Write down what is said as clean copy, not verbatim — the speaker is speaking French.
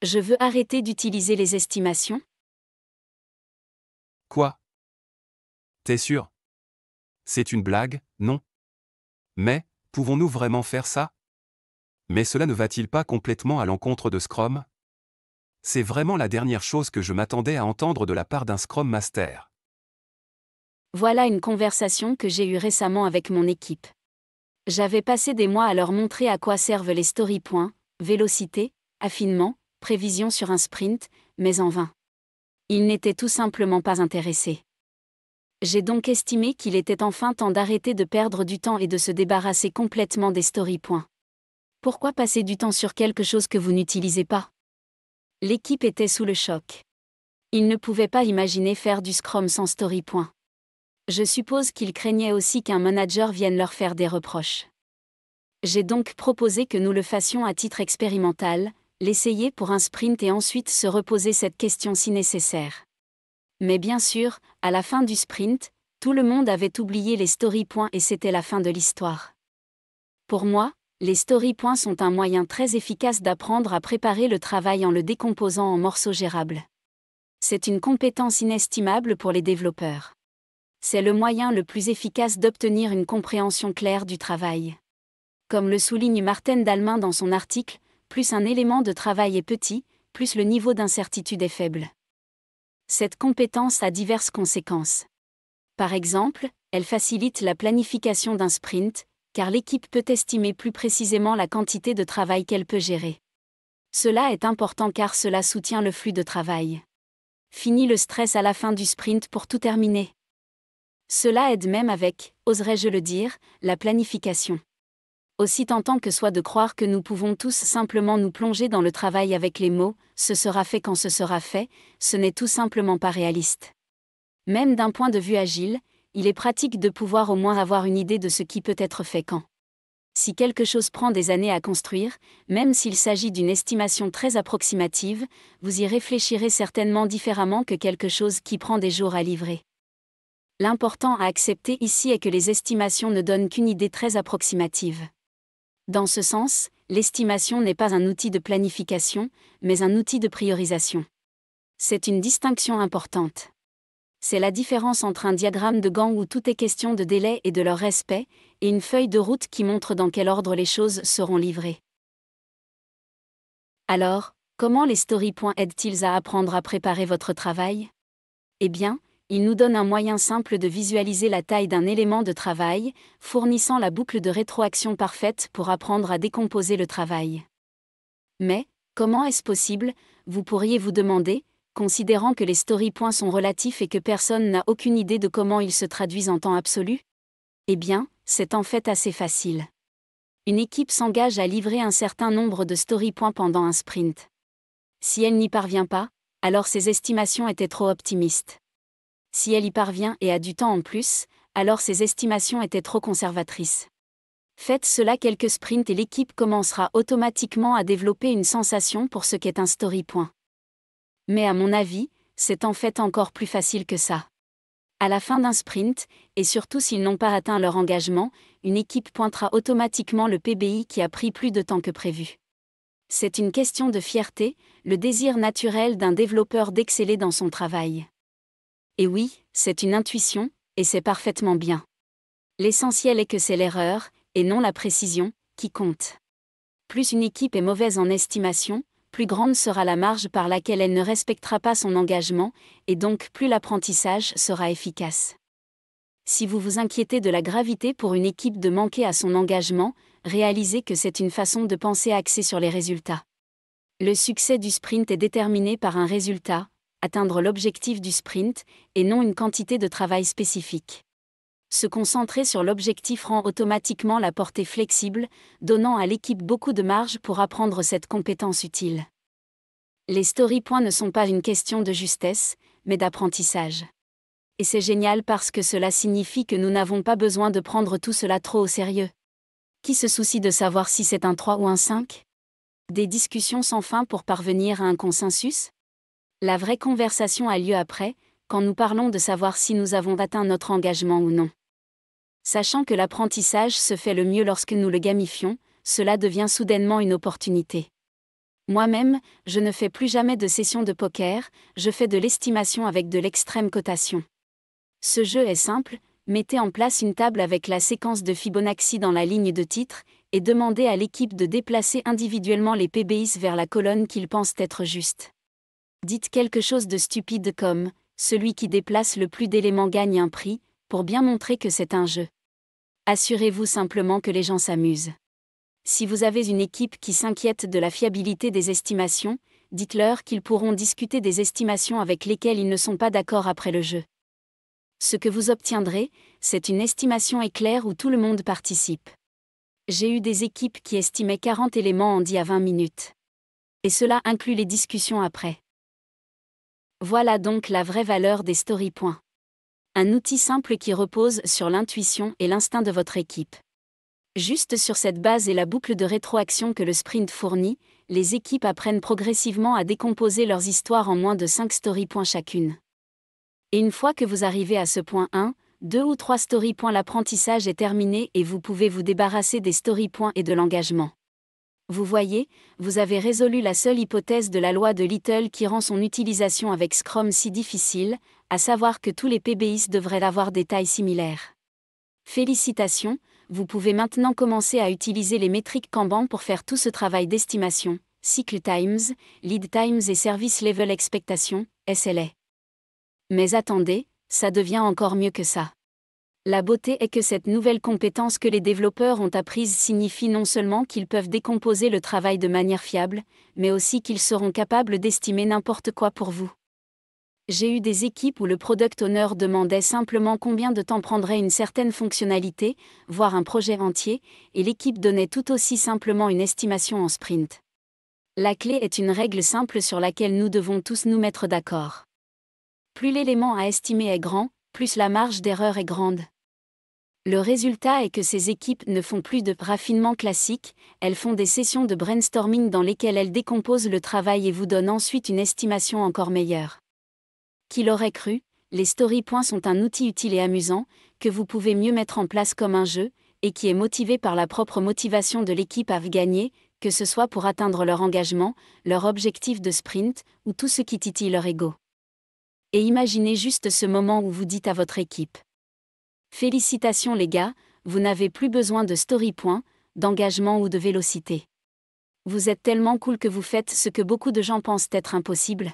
Je veux arrêter d'utiliser les estimations. Quoi? T'es sûr? C'est une blague, non? Mais, pouvons-nous vraiment faire ça? Mais cela ne va-t-il pas complètement à l'encontre de Scrum? C'est vraiment la dernière chose que je m'attendais à entendre de la part d'un Scrum Master. Voilà une conversation que j'ai eue récemment avec mon équipe. J'avais passé des mois à leur montrer à quoi servent les story points, vélocité, affinement, prévision sur un sprint, mais en vain. Ils n'étaient tout simplement pas intéressés. J'ai donc estimé qu'il était enfin temps d'arrêter de perdre du temps et de se débarrasser complètement des story points. Pourquoi passer du temps sur quelque chose que vous n'utilisez pas? L'équipe était sous le choc. Ils ne pouvaient pas imaginer faire du Scrum sans story points. Je suppose qu'ils craignaient aussi qu'un manager vienne leur faire des reproches. J'ai donc proposé que nous le fassions à titre expérimental, l'essayer pour un sprint et ensuite se reposer cette question si nécessaire. Mais bien sûr, à la fin du sprint, tout le monde avait oublié les story points et c'était la fin de l'histoire. Pour moi, les story points sont un moyen très efficace d'apprendre à préparer le travail en le décomposant en morceaux gérables. C'est une compétence inestimable pour les développeurs. C'est le moyen le plus efficace d'obtenir une compréhension claire du travail. Comme le souligne Martin Dalmin dans son article, plus un élément de travail est petit, plus le niveau d'incertitude est faible. Cette compétence a diverses conséquences. Par exemple, elle facilite la planification d'un sprint, car l'équipe peut estimer plus précisément la quantité de travail qu'elle peut gérer. Cela est important car cela soutient le flux de travail. Fini le stress à la fin du sprint pour tout terminer. Cela aide même avec, oserais-je le dire, la planification. Aussi tentant que soit de croire que nous pouvons tous simplement nous plonger dans le travail avec les mots « ce sera fait quand ce sera fait », ce n'est tout simplement pas réaliste. Même d'un point de vue agile, il est pratique de pouvoir au moins avoir une idée de ce qui peut être fait quand. Si quelque chose prend des années à construire, même s'il s'agit d'une estimation très approximative, vous y réfléchirez certainement différemment que quelque chose qui prend des jours à livrer. L'important à accepter ici est que les estimations ne donnent qu'une idée très approximative. Dans ce sens, l'estimation n'est pas un outil de planification, mais un outil de priorisation. C'est une distinction importante. C'est la différence entre un diagramme de Gantt où tout est question de délai et de leur respect, et une feuille de route qui montre dans quel ordre les choses seront livrées. Alors, comment les story points aident-ils à apprendre à préparer votre travail? Eh bien, ils nous donnent un moyen simple de visualiser la taille d'un élément de travail, fournissant la boucle de rétroaction parfaite pour apprendre à décomposer le travail. Mais, comment est-ce possible, vous pourriez vous demander, considérant que les story points sont relatifs et que personne n'a aucune idée de comment ils se traduisent en temps absolu? Eh bien, c'est en fait assez facile. Une équipe s'engage à livrer un certain nombre de story points pendant un sprint. Si elle n'y parvient pas, alors ses estimations étaient trop optimistes. Si elle y parvient et a du temps en plus, alors ses estimations étaient trop conservatrices. Faites cela quelques sprints et l'équipe commencera automatiquement à développer une sensation pour ce qu'est un story point. Mais à mon avis, c'est en fait encore plus facile que ça. À la fin d'un sprint, et surtout s'ils n'ont pas atteint leur engagement, une équipe pointera automatiquement le PBI qui a pris plus de temps que prévu. C'est une question de fierté, le désir naturel d'un développeur d'exceller dans son travail. Et oui, c'est une intuition, et c'est parfaitement bien. L'essentiel est que c'est l'erreur, et non la précision, qui compte. Plus une équipe est mauvaise en estimation, plus grande sera la marge par laquelle elle ne respectera pas son engagement, et donc plus l'apprentissage sera efficace. Si vous vous inquiétez de la gravité pour une équipe de manquer à son engagement, réalisez que c'est une façon de penser axée sur les résultats. Le succès du sprint est déterminé par un résultat, atteindre l'objectif du sprint, et non une quantité de travail spécifique. Se concentrer sur l'objectif rend automatiquement la portée flexible, donnant à l'équipe beaucoup de marge pour apprendre cette compétence utile. Les story points ne sont pas une question de justesse, mais d'apprentissage. Et c'est génial parce que cela signifie que nous n'avons pas besoin de prendre tout cela trop au sérieux. Qui se soucie de savoir si c'est un 3 ou un 5? Des discussions sans fin pour parvenir à un consensus? La vraie conversation a lieu après, quand nous parlons de savoir si nous avons atteint notre engagement ou non. Sachant que l'apprentissage se fait le mieux lorsque nous le gamifions, cela devient soudainement une opportunité. Moi-même, je ne fais plus jamais de session de poker, je fais de l'estimation avec de l'extrême cotation. Ce jeu est simple, mettez en place une table avec la séquence de Fibonacci dans la ligne de titre, et demandez à l'équipe de déplacer individuellement les PBIs vers la colonne qu'ils pensent être juste. Dites quelque chose de stupide comme « celui qui déplace le plus d'éléments gagne un prix », pour bien montrer que c'est un jeu. Assurez-vous simplement que les gens s'amusent. Si vous avez une équipe qui s'inquiète de la fiabilité des estimations, dites-leur qu'ils pourront discuter des estimations avec lesquelles ils ne sont pas d'accord après le jeu. Ce que vous obtiendrez, c'est une estimation éclair où tout le monde participe. J'ai eu des équipes qui estimaient 40 éléments en 10 à 20 minutes. Et cela inclut les discussions après. Voilà donc la vraie valeur des story points. Un outil simple qui repose sur l'intuition et l'instinct de votre équipe. Juste sur cette base et la boucle de rétroaction que le sprint fournit, les équipes apprennent progressivement à décomposer leurs histoires en moins de 5 story points chacune. Et une fois que vous arrivez à ce point 1, 2 ou 3 story points, l'apprentissage est terminé et vous pouvez vous débarrasser des story points et de l'engagement. Vous voyez, vous avez résolu la seule hypothèse de la loi de Little qui rend son utilisation avec Scrum si difficile, à savoir que tous les PBIs devraient avoir des tailles similaires. Félicitations, vous pouvez maintenant commencer à utiliser les métriques Kanban pour faire tout ce travail d'estimation, Cycle Times, Lead Times et Service Level Expectation, SLA. Mais attendez, ça devient encore mieux que ça. La beauté est que cette nouvelle compétence que les développeurs ont apprise signifie non seulement qu'ils peuvent décomposer le travail de manière fiable, mais aussi qu'ils seront capables d'estimer n'importe quoi pour vous. J'ai eu des équipes où le product owner demandait simplement combien de temps prendrait une certaine fonctionnalité, voire un projet entier, et l'équipe donnait tout aussi simplement une estimation en sprint. La clé est une règle simple sur laquelle nous devons tous nous mettre d'accord. Plus l'élément à estimer est grand, plus la marge d'erreur est grande. Le résultat est que ces équipes ne font plus de raffinement classique, elles font des sessions de brainstorming dans lesquelles elles décomposent le travail et vous donnent ensuite une estimation encore meilleure. Qui l'aurait cru, les story points sont un outil utile et amusant, que vous pouvez mieux mettre en place comme un jeu, et qui est motivé par la propre motivation de l'équipe à gagner, que ce soit pour atteindre leur engagement, leur objectif de sprint, ou tout ce qui titille leur ego. Et imaginez juste ce moment où vous dites à votre équipe: félicitations les gars, vous n'avez plus besoin de story points, d'engagement ou de vélocité. Vous êtes tellement cool que vous faites ce que beaucoup de gens pensent être impossible.